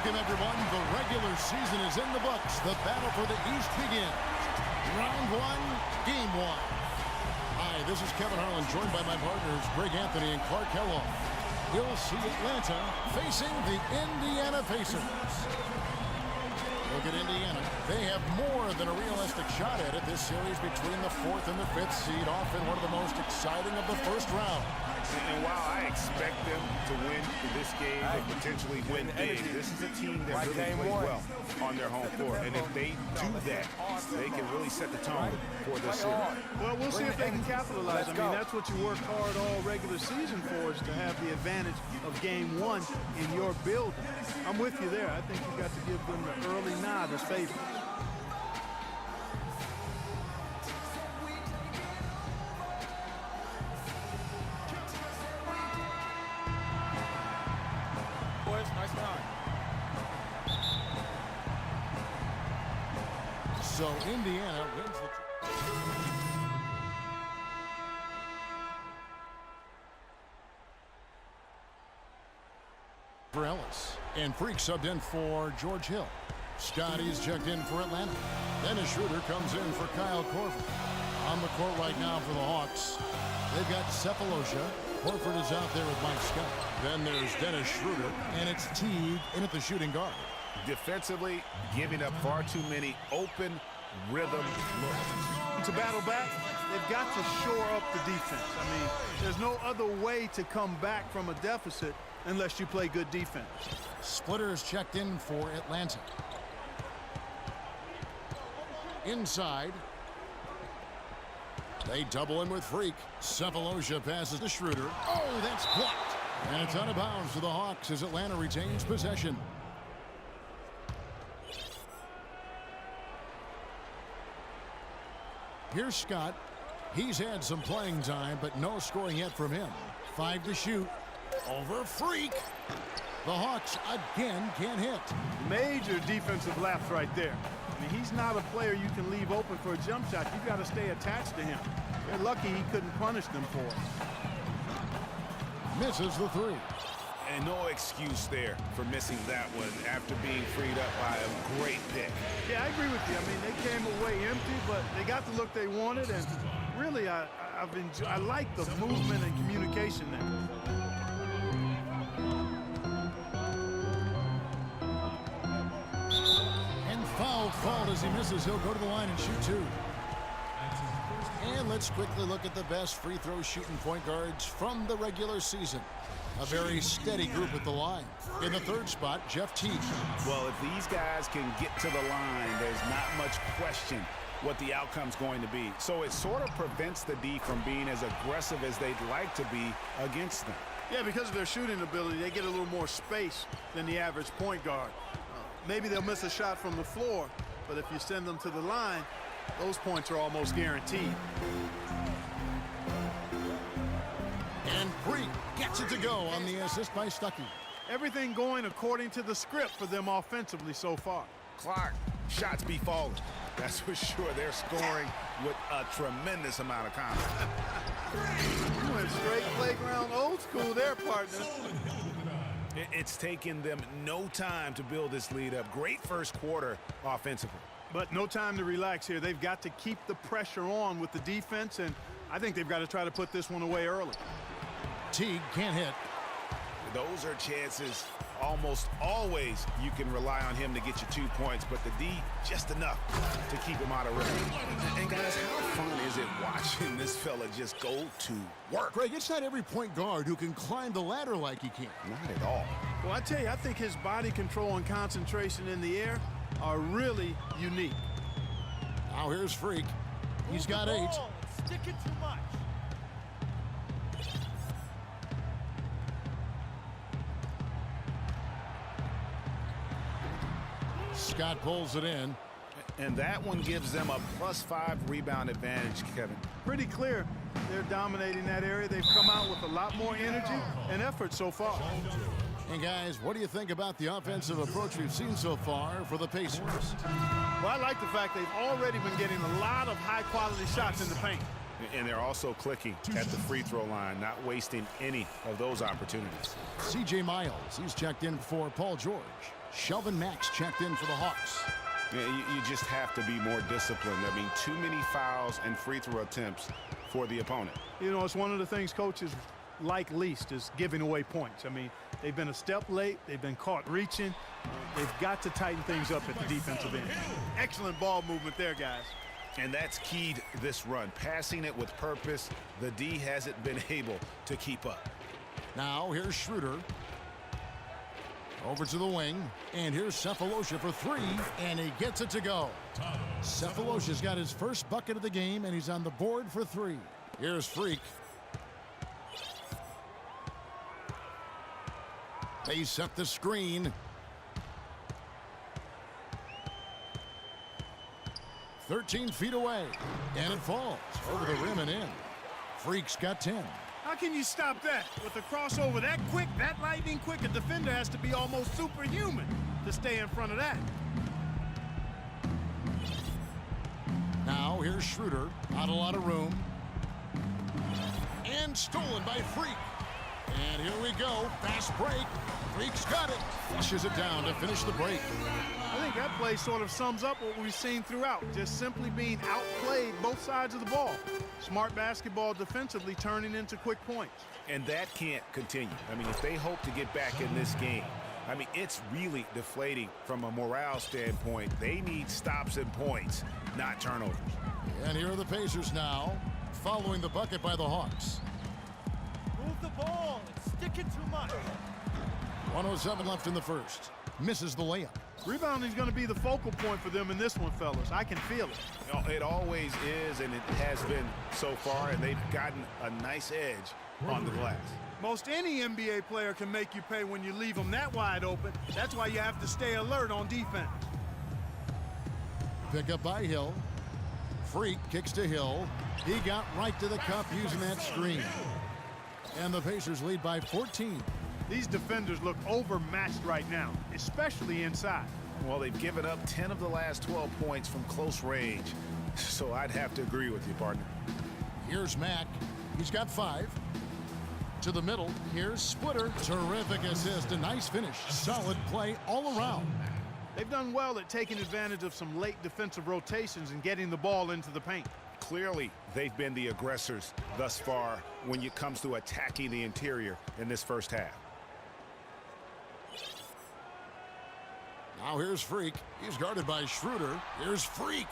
Welcome, everyone. The regular season is in the books. The battle for the East begins. Round one, game one. Hi, this is Kevin Harlan, joined by my partners, Greg Anthony and Clark Kellogg. You'll see Atlanta facing the Indiana Pacers. Look at Indiana. They have more than a realistic shot at it. This series between the 4th and the 5th seed, often one of the most exciting of the first round. And while I expect them to win this game and potentially win big, this is a team that really plays well on their home floor. And if they do that, they can really set the tone for this series. Well, we'll see if they can capitalize. I mean, that's what you work hard all regular season for, is to have the advantage of game one in your building. I'm with you there. I think you got to give them the early nod as favorites. So Indiana wins the... for Ellis. And Freak subbed in for George Hill. Scotty's checked in for Atlanta. Dennis Schroeder comes in for Kyle Korver. On the court right now for the Hawks, they've got Cephalosha. Horford is out there with Mike Scott. Then there's Dennis Schroeder, and it's Teague in at the shooting guard. Defensively, giving up far too many open rhythm looks. To battle back, they've got to shore up the defense. I mean, there's no other way to come back from a deficit unless you play good defense. Splitters checked in for Atlanta. Inside. They double him with Freak. Cephalosha passes to Schroeder. Oh, that's blocked. And it's out of bounds to the Hawks as Atlanta retains possession. Here's Scott. He's had some playing time, but no scoring yet from him. 5 to shoot. Over Freak. The Hawks again can't hit. Major defensive lapse right there. I mean, he's not a player you can leave open for a jump shot. You've got to stay attached to him. They're lucky he couldn't punish them for it. Misses the 3. And no excuse there for missing that one after being freed up by a great pick. Yeah, I agree with you. I mean, they came away empty, but they got the look they wanted, and really, I like the movement and communication there. And foul called as he misses. He'll go to the line and shoot 2. And let's quickly look at the best free throw shooting point guards from the regular season. A very steady group at the line. In the 3rd spot, Jeff Teague. Well, if these guys can get to the line, there's not much question what the outcome's going to be. So it sort of prevents the D from being as aggressive as they'd like to be against them. Yeah, because of their shooting ability, they get a little more space than the average point guard. Maybe they'll miss a shot from the floor, but if you send them to the line, those points are almost guaranteed. And Freak gets it to go on the assist by Stuckey. Everything going according to the script for them offensively so far. Clark, shots be falling. That's for sure. They're scoring with a tremendous amount of confidence. You went straight playground old school there, partner. It's taken them no time to build this lead up. Great first quarter offensively. But no time to relax here. They've got to keep the pressure on with the defense, and I think they've got to try to put this one away early. Teague can't hit. Those are chances almost always you can rely on him to get you 2 points, but the D, just enough to keep him out of rhythm. And guys, how fun is it watching this fella just go to work? Greg, it's not every point guard who can climb the ladder like he can. Not at all. Well, I tell you, I think his body control and concentration in the air are really unique. Now here's Freak. He's got 8. Stick it too much. Scott pulls it in. And that one gives them a +5 rebound advantage, Kevin. Pretty clear. They're dominating that area. They've come out with a lot more energy and effort so far. And guys, what do you think about the offensive approach we've seen so far for the Pacers? Well, I like the fact they've already been getting a lot of high-quality shots in the paint. And they're also clicking at the free throw line, not wasting any of those opportunities. C.J. Miles, he's checked in for Paul George. Shelvin Max checked in for the Hawks. Yeah, you just have to be more disciplined. I mean, too many fouls and free throw attempts for the opponent. You know, it's one of the things coaches like least is giving away points. I mean, they've been a step late. They've been caught reaching. They've got to tighten things up at the defensive end. Excellent ball movement there, guys. And that's keyed this run. Passing it with purpose, the D hasn't been able to keep up. Now here's Schroeder. Over to the wing. And here's Sefolosha for three. And he gets it to go. Sefolosha's got his first bucket of the game, and he's on the board for three. Here's Freak. They set the screen. 13 feet away. And it falls over the rim and in. Freak's got 10. How can you stop that? With the crossover that quick, that lightning quick, a defender has to be almost superhuman to stay in front of that. Now here's Schroeder. Not a lot of room. And stolen by Freak. And here we go. Fast break. Freak's got it. Flushes it down to finish the break. I think that play sort of sums up what we've seen throughout. Just simply being outplayed both sides of the ball. Smart basketball defensively turning into quick points. And that can't continue. I mean, if they hope to get back in this game, I mean, it's really deflating from a morale standpoint. They need stops and points, not turnovers. And here are the Pacers now, following the bucket by the Hawks. Move the ball. It's sticking too much. 1:07 left in the first. Misses the layup. Rebounding is going to be the focal point for them in this one, fellas. I can feel it. You know, it always is, and it has been so far, and they've gotten a nice edge on the glass. Most any NBA player can make you pay when you leave them that wide open. That's why you have to stay alert on defense. Pick up by Hill. Freak kicks to Hill. He got right to the cup using that screen. And the Pacers lead by 14. These defenders look overmatched right now, especially inside. Well, they've given up 10 of the last 12 points from close range, so I'd have to agree with you, partner. Here's Mack. He's got 5. To the middle. Here's Splitter. Terrific assist. A nice finish. Solid play all around. They've done well at taking advantage of some late defensive rotations and getting the ball into the paint. Clearly, they've been the aggressors thus far when it comes to attacking the interior in this first half. Now here's Freak. He's guarded by Schroeder. Here's Freak.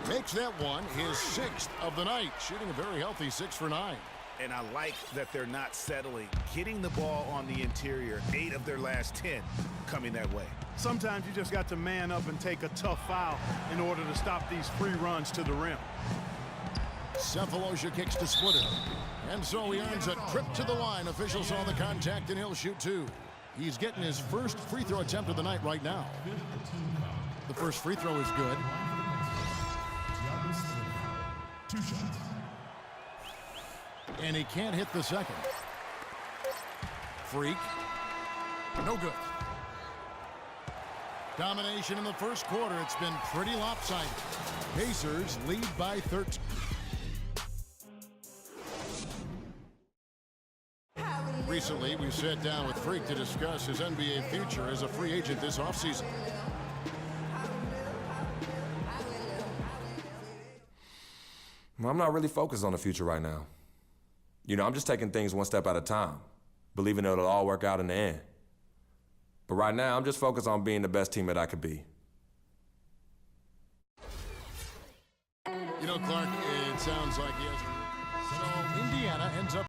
Makes that one his 6th of the night. Shooting a very healthy 6 for 9. And I like that they're not settling. Getting the ball on the interior, 8 of their last 10 coming that way. Sometimes you just got to man up and take a tough foul in order to stop these free runs to the rim. Sefolosha kicks to Splitter. And so he earns a trip to the line. Officials saw the contact and he'll shoot 2. He's getting his first free throw attempt of the night right now. The first free throw is good. 2 shots. And he can't hit the second. Freak. No good. Domination in the first quarter. It's been pretty lopsided. Pacers lead by 13. Recently, we sat down with Freak to discuss his NBA future as a free agent this offseason. Well, I'm not really focused on the future right now. You know, I'm just taking things one step at a time, believing it'll all work out in the end. But right now, I'm just focused on being the best teammate I could be. You know, Clark, it sounds like he has... So Indiana ends up